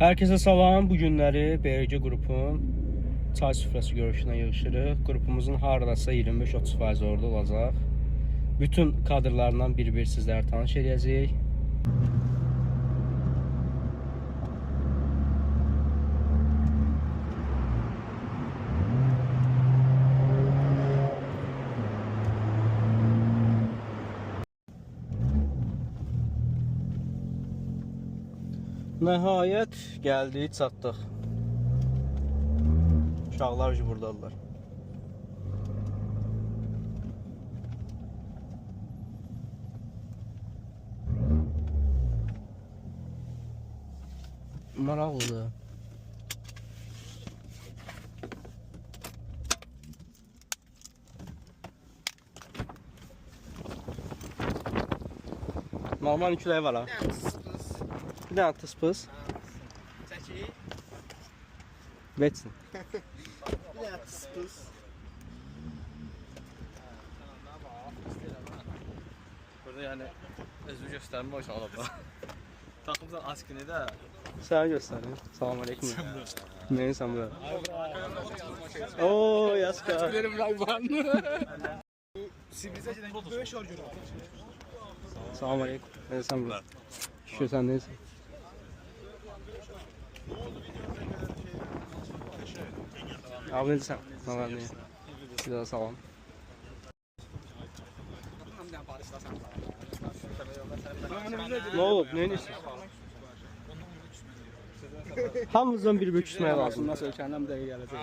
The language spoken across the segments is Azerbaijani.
Herkese salam. Bu günləri BRC qrupun çay süfrəsi görüşünə yığışırıq. Qrupumuzun haradasa 25-30% orada olacaq. Bütün kadrlarından bir-bir sizlərə tanış edəcəyik. Nəhayət gəldik, çatdıq. Uşaqlar buradadılar. Maraqlıdır. Normal üçlüyü var ha. Bir dənə tıspız. Çəki. Veçsin. Bir dənə tıspız. Burada yani özü gösterme o şalabla. Takımdan askını da. Sənə göstərim. Salam aleyküm. Neyini sən bura? Ooo, yaska. Benim rayban. Sibrizə gedən böyük şor görür. Salam aleyküm. Neyini sən bura? Şükür sən neysən? Abi neysən? Salam aleyküm. Bir daha salam. Ne olub? Neyini istiyorsun? Hamımızdan bir büküşmeye lazım. Nasıl ölkəndən bir dəqiqə gələcək.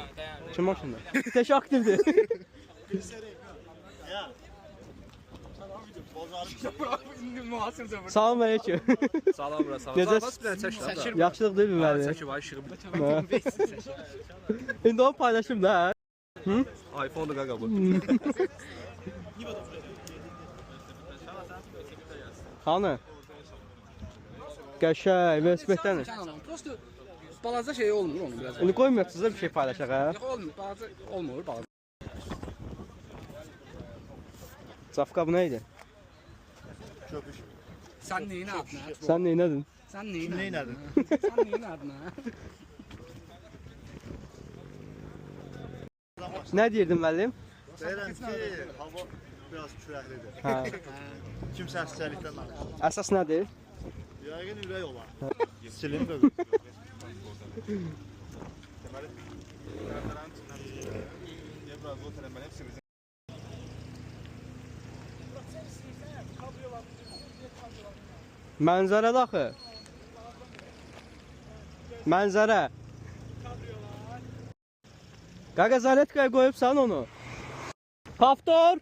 Kim maşında? Teşi aktifdir. Salam aleyküm. Salam bura salam. Necə? Bas bir çək lan. Yaxşılıq deyil mi mənim? Çəki var işığı bir. İndi onu paylaşım da. Hı? iPhone da qaqa bu. Hanı? Qəşəng, velosipeddən. Prosto balaca şey olmur onun biraz. İndi qoymuyorsunuz da bir şey paylaşaq ha. Yox olmur, balaca olmur, balaca. Safka bu neydi? Sən neyin adına? Sen neynədin? Sən neyin Neynədin? Sən neyin adına? Nə deyirdin müəllim? Deyirəm ki, hava biraz küləklidir. Hə. Kimsə xəstəlikdən danışır. Əsas nədir? Yəqin ürək olar. Silindir. Mənzərə daxı. Mənzərə. Qaqa zaletkaya qoyubsan onu. Paftor.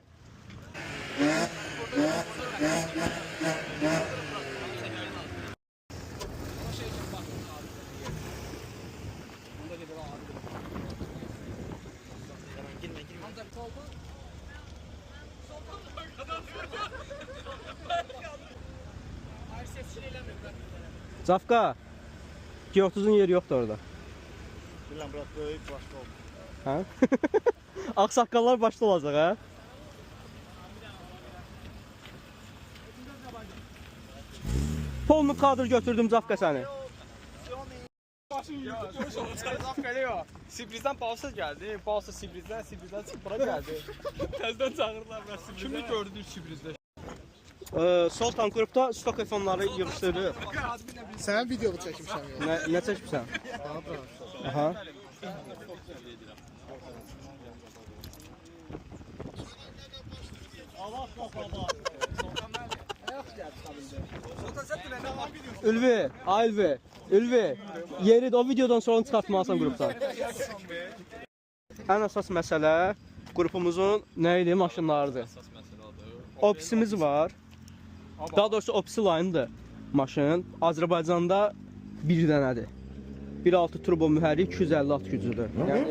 Zafka. G30'un yeri yoktu orada. Bilirəm, bura böyük başqa oldu. Ha? Aksakallar başta olacak ha. Polnu kadr götürdüm Zafka seni. Sibrizdən Pausa gəldi. Pausa Sibrizdən çıxıb bura gəldi. Təzədən çağırırlar mən Sibrizə. Kimi gördünüz Sibrizdə? Sol tankurupta stok telefonları yığışdırdı. Sən video çəkmişəm ya. Ne çəkmişsən? Aha. Ülvi, Ülvi, Ülvi. Yeri o videodan sonra çıxartmalısın qrupdan. Ən əsas məsələ qrupumuzun nə idi? Maşınlarıdır. Opsimiz var. Daha doğrusu opsi line'dır maşın. Azərbaycanda bir dənədir. 1.6 turbo mühərrik 250 at gücüdür. Yəni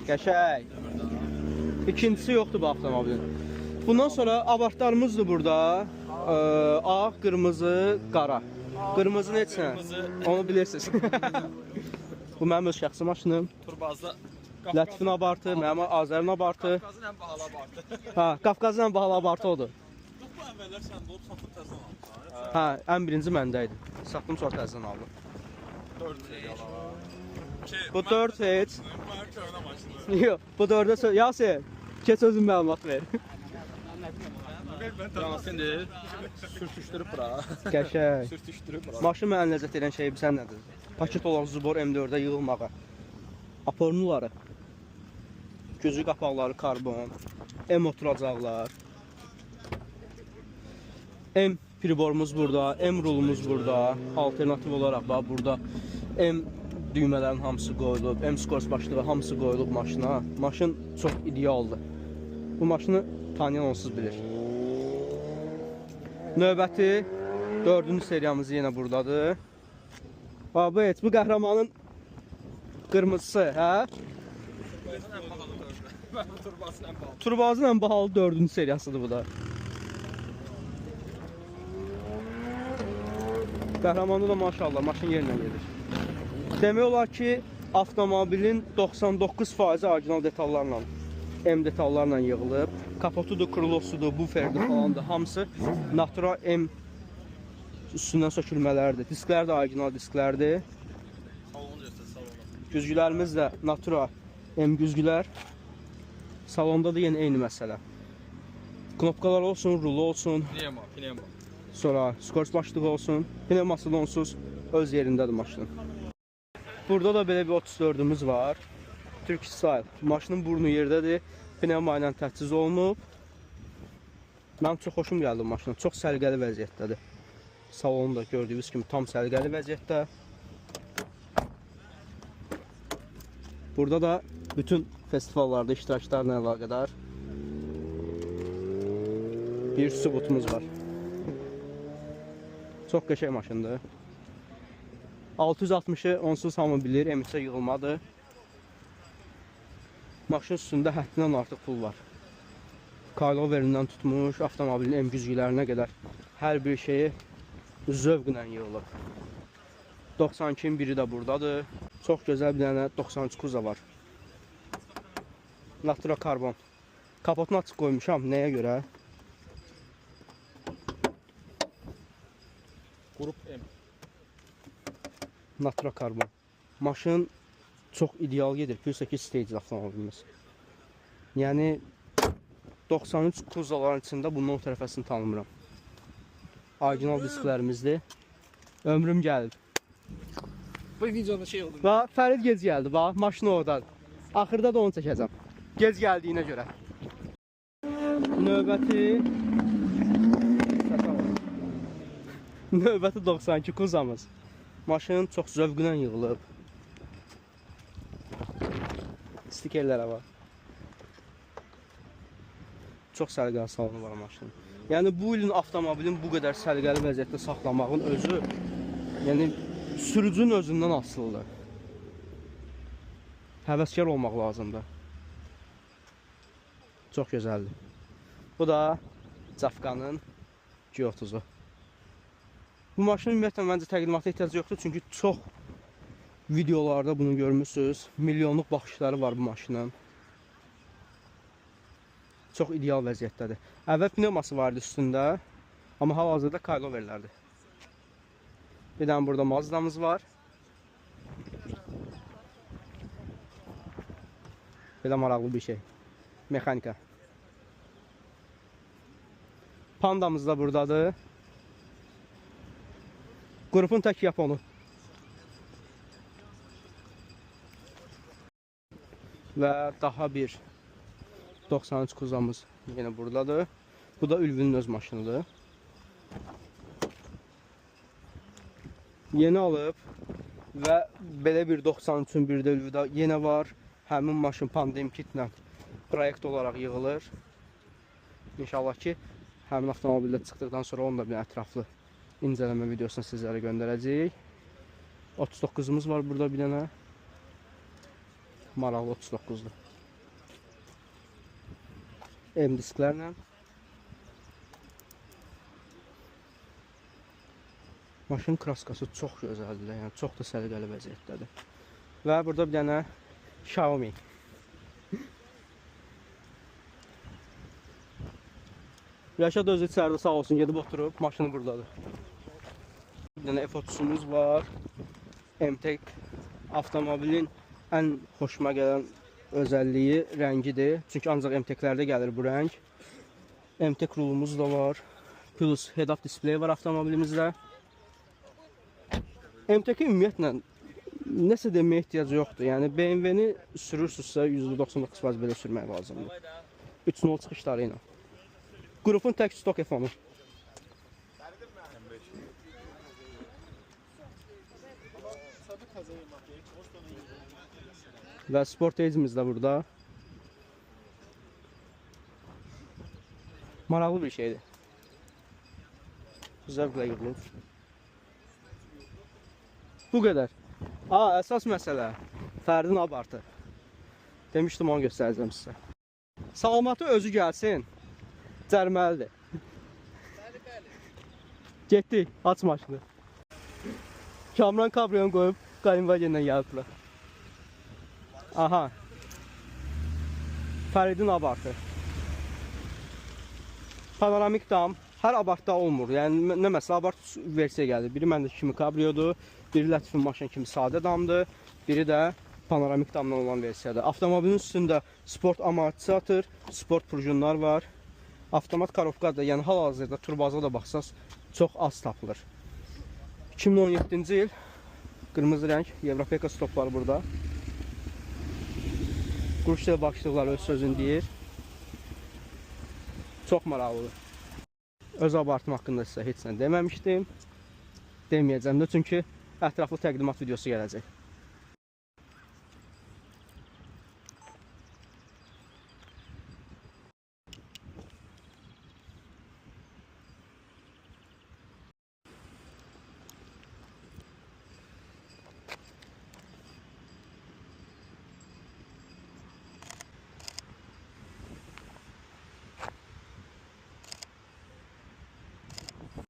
qəşəng. İkincisi yoxdur bu avtomobilin. Bundan sonra avartlarımızdır burada. Ağ, qırmızı, qara. Qırmızı neçə? Onu bilirsiniz. Bu mənim öz şəxsi maşınım. Turbazda Lətifin abartı, mənim Azərin abartı. Qafqazın ən bahalı abartı. Ha, Qafqazın ən bahalı abartı odur. Bu əvvəllər səndə olub satıb təzən aldın. Ha, ən birinci məndə idi. Satdım sonra təzədən aldım. 4 seriyalar. Bu 4 heç. Yox, bu 4-də Yasir, keç özün məlumat ver. Yasindir. Sürtüşdürüb bura. Qəşəng. Sürtüşdürüb bura. Maşın mənə ləzzət edən şey bilsən nədir? Paket olan Zubor M4-ə yığılmağa. Apornuları, gözü qapaqları karbon, M oturacaqlar. M priborumuz burada, M rulumuz burada. Alternativ olaraq bax burada M düymələrin hamısı qoyulub, M skors başlığı hamısı qoyulub maşına. Maşın çox idealdır. Bu maşını tanıyan onsuz bilir. Növbəti 4-cü seriyamız yenə buradadır. Babet, bu qəhrəmanın qırmızısı, hə? Turbazın ən bahalı 4-cü seriyasıdır bu da. Qəhrəmanda da maşallah maşın yerlə gedir. Demək olar ki, avtomobilin 99% orijinal detallarla, M detallarla yığılıb. Kapotudur, krulosudur, buferdir falan da hamısı Natura M üstündən sökülmələrdir. Disklər də orijinal disklərdir. Güzgülərimiz də Natura M güzgülər. Salonda da yenə eyni məsələ. Knopkalar olsun, rulo olsun. Pneumo. Sonra skors başlığı olsun. Pneuması da onsuz öz yerindədir maşının. Burada da belə bir 34'ümüz var. Türk Style. Maşının burnu yerdədir. Pneumo ilə təchiz olunub. Mənim çox xoşum gəldi maşına. Çox səliqəli vəziyyətdədir. Salonu da gördüyünüz kimi tam səliqəli vəziyyətdə. Burada da bütün festivallarda iştiraklarla əlaqədar bir sübutumuz var. Çox qəşəng maşındır. 660'ı onsuz hamı bilir, M3'ə yığılmadır. Maşın üstündə həddindən artıq pul var. Coiloverindən tutmuş, avtomobilin M güzgülərinə qədər hər bir şeyi zövqlə yığılıb. 92'in biri də buradadır. Çox gözəl bir dənə 93 Kuza var. Natura karbon. Kapotunu açıq qoymuşam. Nəyə görə? Grup M. Natura karbon. Maşın çox ideal gedir. Plus 2 stage avtomobilimiz. Yəni 93 Kuzaların içində bunun o tərəfəsini tanımıram. Orijinal disklərimizdir. Ömrüm gəlib. Bu videoda şey oldu. Bax, Fərid gec gəldi. Bax, maşını oradadır. Axırda da onu çəkəcəm. Gec gəldiyinə görə. Növbəti 92 Kuzamız. Maşın çox zövqlə yığılıb. Stikerlərə var. Çox səliqəli salonu var maşının. Yəni bu ilin avtomobilin bu qədər səliqəli vəziyyətdə saxlamağın özü, yəni sürücünün özündən asılıdır. Həvəskar olmaq lazımdır. Çox gözəldir. Bu da Cafqanın G30'u. Bu maşının ümumiyyətlə məncə təqdimata ehtiyacı yoxdur, çünki çox videolarda bunu görmüşsünüz. Milyonluq baxışları var bu maşının. Çox ideal vəziyyətdədir. Əvvəl pneuması vardı üstündə, amma hal-hazırda coiloverlərdir. Bir dənə burada Mazda'mız var. Belə maraqlı bir şey. Mexanika. Pandamız da buradadır. Qrupun tək Yaponu. Və daha bir 93 Kuzamız yenə buradadır. Bu da Ülvünün öz maşınıdır. Yeni alıb və belə bir 93'ün bir də Ülvüdə yenə var. Həmin maşın pandemi kitlə proyekt olaraq yığılır. İnşallah ki, həmin avtomobildə çıxdıqdan sonra onu da bir ətraflı incələmə videosunu sizlərə göndərəcəyik. 39'umuz var burada bir dənə. Maraqlı 39'dur. M disklərlə. Maşın kraskası çox gözəldir, yəni çox da səliqəli vəziyyətdədir. Və burada bir dənə Xiaomi. Rəşad özü içəridə sağ olsun, gedib oturub, maşını buradadır. Bir dənə F30'umuz var. MTEK avtomobilin ən xoşuma gələn özəlliyi rəngidir. Çünki ancaq MTEK-lərdə gəlir bu rəng. MTEK rulumuz da var. Plus head-up display var avtomobilimizdə. MTEK-i ümumiyyətlə nəsə deməyə ehtiyac yoxdur. Yəni BMW-ni sürürsünüzsə %99% belə sürmək lazımdır. 3.0 çıxışları ilə. Qrupun tək stok F10-u. Və sport ecimiz də burada. Maraqlı bir şeydir. Zövqlə yığılıb. Bu qədər. Əsas məsələ Fərdin abartı. Demişdim, onu göstərəcəm sizə. Salamatı özü gəlsin. Cərməlidir. Getdik, aç maşını. Kamran kabriyon qoyub Qalinvagenlə gəliblər. Aha. Fəridin abartı. Panoramik dam hər abartda olmur. Yəni nə məsələ abart versiya gəlir. Biri məndə kimi kabriyodur, biri Lətifin maşın kimi sadə damdır, biri də panoramik damla olan versiyadır. Avtomobilin üstündə sport amortizator, sport prujunlar var. Avtomat karovka da, yəni hal-hazırda turbaza da baxsaz çox az tapılır. 2017-ci il qırmızı rəng Evropeka stopları burada. Quruştel baxışlıqlar öz sözünü deyir. Çox maraqlıdır. Öz abartım haqqında sizə heç nə deməmişdim. Deməyəcəm də, çünki ətraflı təqdimat videosu gələcək.